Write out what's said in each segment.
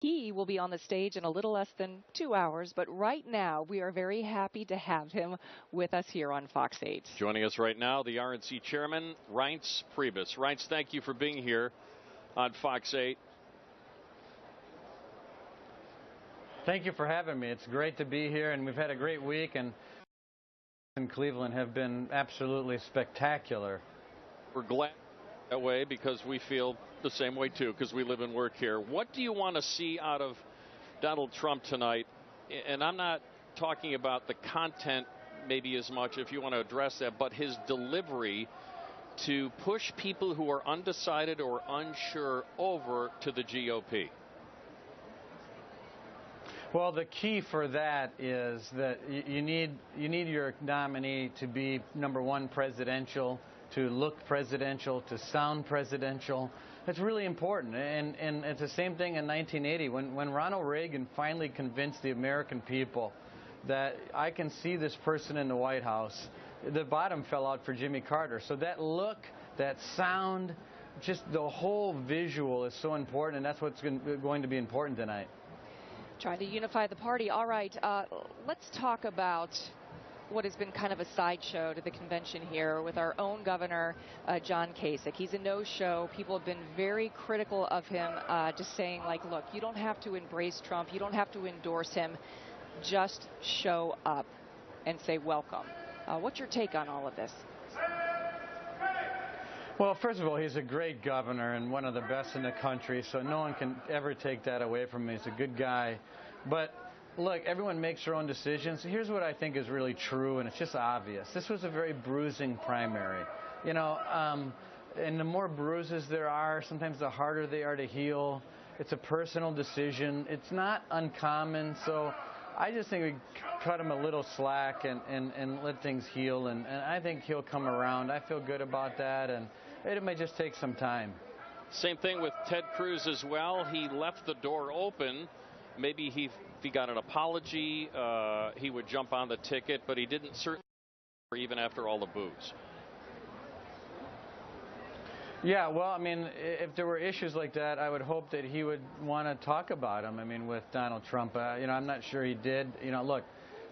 He will be on the stage in a little less than 2 hours, but right now we are very happy to have him with us here on Fox 8. Joining us right now, the RNC chairman, Reince Priebus. Reince, thank you for being here on Fox 8. Thank you for having me. It's great to be here, and we've had a great week, and in Cleveland have been absolutely spectacular. We're glad that way because we feel the same way too, because we live and work here. What do you want to see out of Donald Trump tonight? And I'm not talking about the content maybe as much, if you want to address that, but his delivery to push people who are undecided or unsure over to the GOP. Well, the key for that is that you need your nominee to be, number one, presidential, to look presidential, to sound presidential. It's really important. And it's the same thing in 1980 when Ronald Reagan finally convinced the American people that I can see this person in the White House. The bottom fell out for Jimmy Carter. So that look, that sound, just the whole visual is so important, and that's what's going to be important tonight. Trying to unify the party. All right, let's talk about what has been kind of a sideshow to the convention here with our own governor, John Kasich. He's a no-show. People have been very critical of him, just saying, like, look, you don't have to embrace Trump. You don't have to endorse him. Just show up and say welcome. What's your take on all of this? Well, first of all, he's a great governor and one of the best in the country, so no one can ever take that away from him. He's a good guy. But look, everyone makes their own decisions. Here's what I think is really true, and it's just obvious. This was a very bruising primary. You know, and the more bruises there are, sometimes the harder they are to heal. It's a personal decision. It's not uncommon, so I just think we cut him a little slack and let things heal, and I think he'll come around. I feel good about that, and it may just take some time. Same thing with Ted Cruz as well. He left the door open. Maybe if he got an apology, he would jump on the ticket, but he didn't, certainly, even after all the boos. Yeah, well, I mean, if there were issues like that, I would hope that he would want to talk about them. I mean, with Donald Trump, you know, I'm not sure he did. You know, look,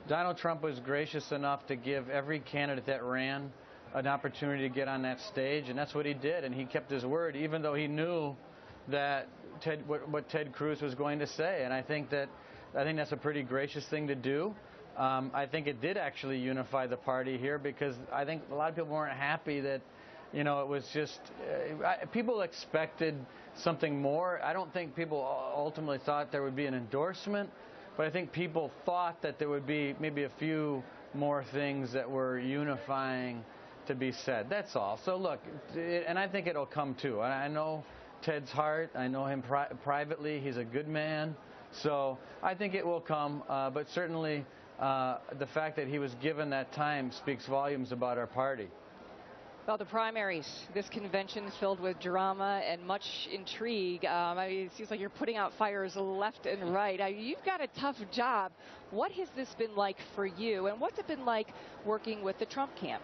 Donald Trump was gracious enough to give every candidate that ran an opportunity to get on that stage, and that's what he did, and he kept his word, even though he knew that what Ted Cruz was going to say, and I think that's a pretty gracious thing to do. I think it did actually unify the party here, because I think a lot of people weren't happy that, you know, it was just people expected something more. I don't think people ultimately thought there would be an endorsement, but I think people thought that there would be maybe a few more things that were unifying to be said. That's all. So look, and I think it'll come too. I know Ted's heart. I know him privately. He's a good man. So I think it will come. But certainly the fact that he was given that time speaks volumes about our party. Well, the primaries, this convention is filled with drama and much intrigue. I mean, it seems like you're putting out fires left and right. I mean, you've got a tough job. What has this been like for you, and what's it been like working with the Trump camp?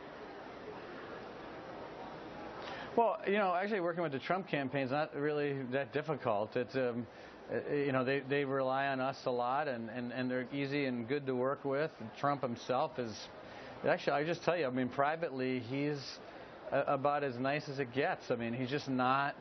Well, you know, actually working with the Trump campaign is not really that difficult. It's, you know, they rely on us a lot, and they're easy and good to work with. And Trump himself is, actually, I just tell you, I mean, privately, he's about as nice as it gets. I mean, he's just not,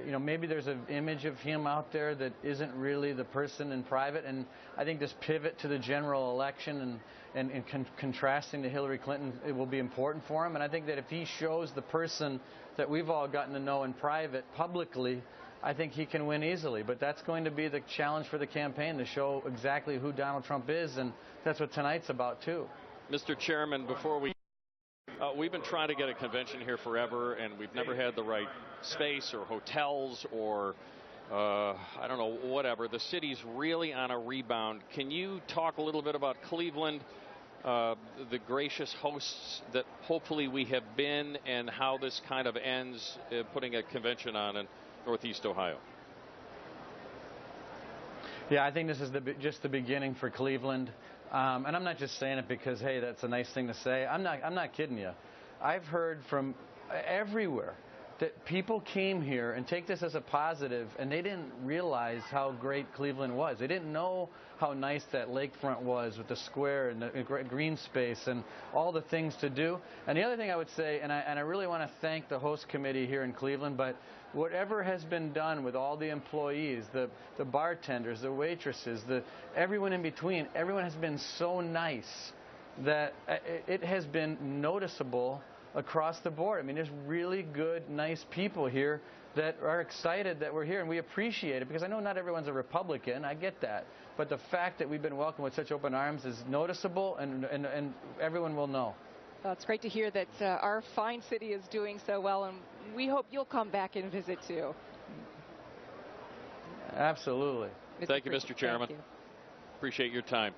you know, maybe there's an image of him out there that isn't really the person in private, and I think this pivot to the general election and contrasting to Hillary Clinton, it will be important for him. And I think that if he shows the person that we've all gotten to know in private publicly, I think he can win easily. But that's going to be the challenge for the campaign, to show exactly who Donald Trump is, and that's what tonight's about too. Mr. Chairman, before we've been trying to get a convention here forever, and we've never had the right space or hotels or I don't know, whatever. The city's really on a rebound. Can you talk a little bit about Cleveland, the gracious hosts that hopefully we have been, and how this kind of ends putting a convention on in Northeast Ohio? Yeah, I think this is just the beginning for Cleveland. And I'm not just saying it because, hey, that's a nice thing to say. I'm not kidding you. I've heard from everywhere that people came here and take this as a positive, and they didn't realize how great Cleveland was. They didn't know how nice that lakefront was with the square and the green space and all the things to do. And the other thing I would say, and I really want to thank the host committee here in Cleveland, but whatever has been done with all the employees, the bartenders, the waitresses, everyone in between, everyone has been so nice that it has been noticeable across the board. I mean, there's really good, nice people here that are excited that we're here, and we appreciate it, because I know not everyone's a Republican. I get that. But the fact that we've been welcomed with such open arms is noticeable, and everyone will know. Well, it's great to hear that our fine city is doing so well, and we hope you'll come back and visit too. Absolutely. Thank you, Mr. Chairman. Thank you. Appreciate your time.